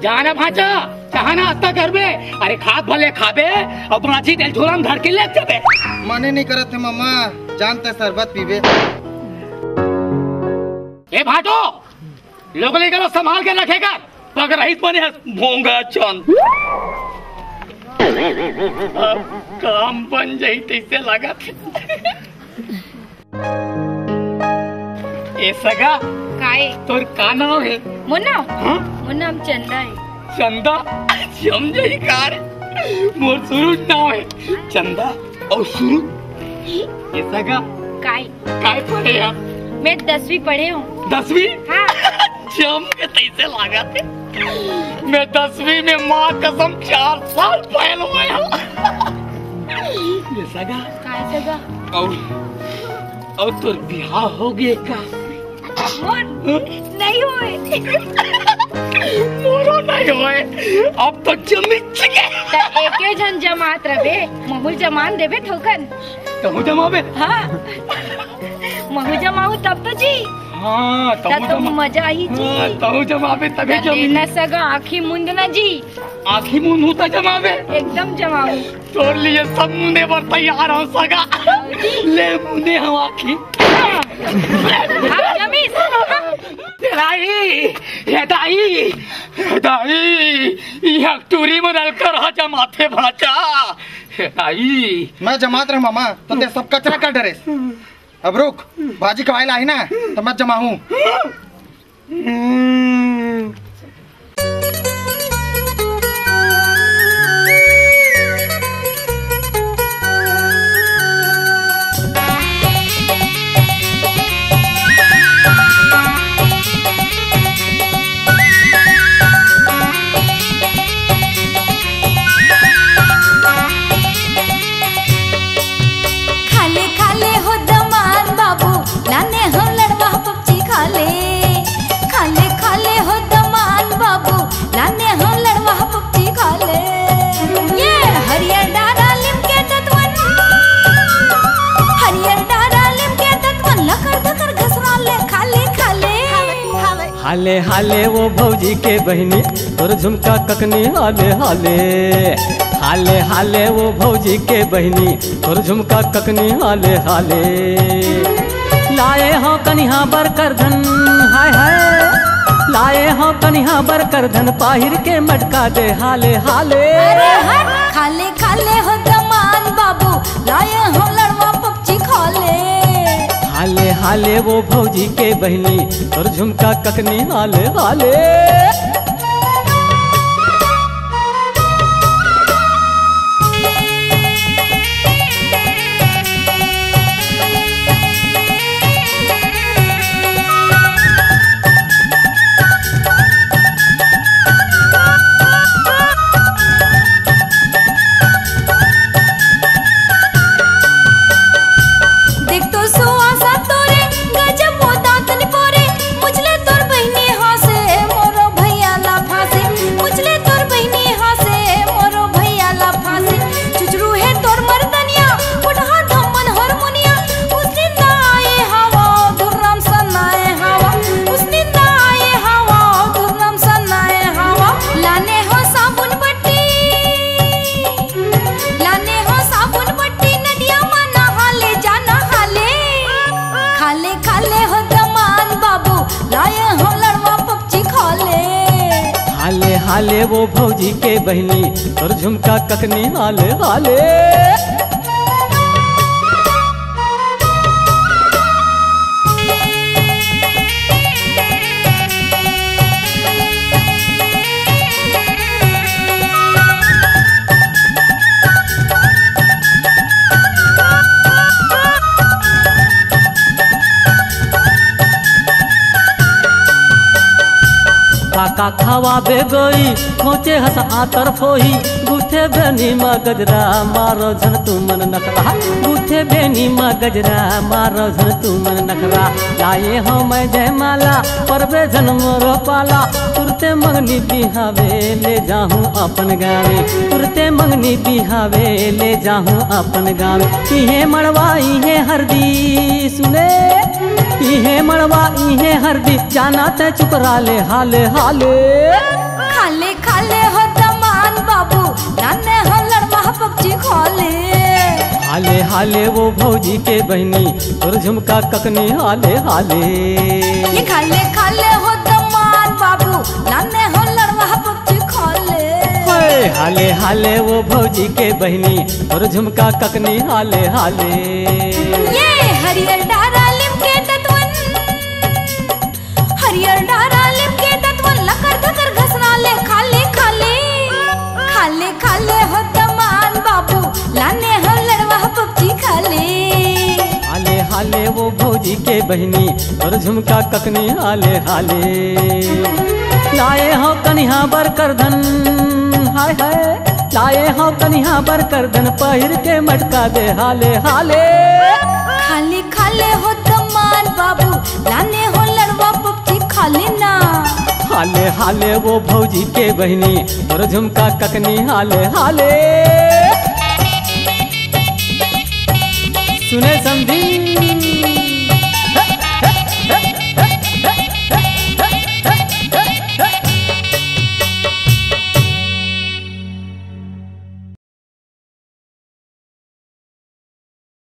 जाना भाचा चाहना आता कर बे। अरे खाद भले खाबे और बाची तेल झोला में धर के ले चबे। मने नहीं करत थे मामा, जानते शरबत पीबे। ए भाटो लोग लेकर संभाल के रखेगा, पग रही बने भोंगा चंद। काम बन जाई तैसे लगा ए सगा काय तोर का नाम है? मुन्ना। हाँ? मुन्ना हम चंदा है। चंदा समझे कार मोर सुरुज नाम है चंदा और सुरुज। ये सगा काय पढ़े आप? मैं 10वीं पढ़े हूँ। 10वीं? हाँ। जम के तैसे लगा थे। मैं 10वीं में माँ कसम 4 साल पहल हुए हूँ। ये सगा काय सगा और तोर बिहार हो गए का? नहीं हुए। मोरो नहीं हुए, अब तो जमी चुके। एक जन जमात रहे महू जमान देवे ठोकन। कहूँ जमावे? हाँ महू जमाऊ तब तो जी। हाँ तो मजा ही जी। हाँ, तहु जमावे तभी जमी न सगा आँखी मुंद न जी। आँखी मुंद होता जमावे एकदम जमाऊ। तोर लिए सब मुंदे पर तैयार हो सगा। ले मुंदे हम आँखी। यह टूरी में डालकर हा जमाते भाचा। मैं जमात रहा मामा तो ते सब कचरा का डरे। अब रुक भाजी कवाई लाई ना तो मैं जमा हूँ। हाले हाले वो भौजी के बहनी तोर झुमका ककनी हाले हाले। हाले हाले वो भौजी के बहनी तोर झुमका ककनी हाले हाले। लाए हो कन्हा बर कर धन हाय हाय। लाए हो कन्हा बर कर धन पाहिर के मटका दे हाले हाले। खाले खाले हो दमान बाबू लाए हो लड़वा पक्षी खाले। हाले हाले वो भौजी के बहनी और झुमका ककनी हाले हाले। हाले वो भौजी के बहनी और झुमका ककनी हाले हाले। काका खवाबे गई खोचे हंस आतर फोही। गुथे बेनी मा गजरा मारो झन तू मन नखरा। गुथे बेनी मा गजरा मारो झन तू मन नखरा। लाए हो मैं जयमाला परबे झन मोरो पाला। तुरते मंगनी बिहावे ले जाहूँ अपन गावे। तुरते मंगनी बिहावे ले जाहूँ अपन गावे। इहे मड़वा इहे हरदी सुने। इहे मड़वा इहे हरदी जाना ते चुकरा ले हाले हाले। खाले खाले हो दमान बाबू नाने हो लड़वा पक्षी खोले हाले हाले वो भौजी के बहनी और झुमका ककनी हाले हाले ये खाले खाले हो दमान बाबू नाने हो लड़वा पक्षी खोले हाले हाले वो भौजी के बहनी और झुमका ककनी हाले हाले ये हरियर डारा लिम के तत्वन हरियर डारा लिम के तत्वन लकर धकर घसना ले खाले खाले खाले खाले हो दमान बाबू लाने हो लड़वा पक्षी खाले हाले हाले वो भौजी के बहनी और झुमका ककनी हाले हाले लाए हो कन्हा बर कर धन हाय हाय लाए हो कन्हा बर कर धन पहिर के मटका दे हाले हाले खाले खाले हो दमान बाबू लाने हो लड़वा पक्षी खाले ना हाले हाले वो भौजी के बहनी और झुमका ककनी हाले हाले सुने समझी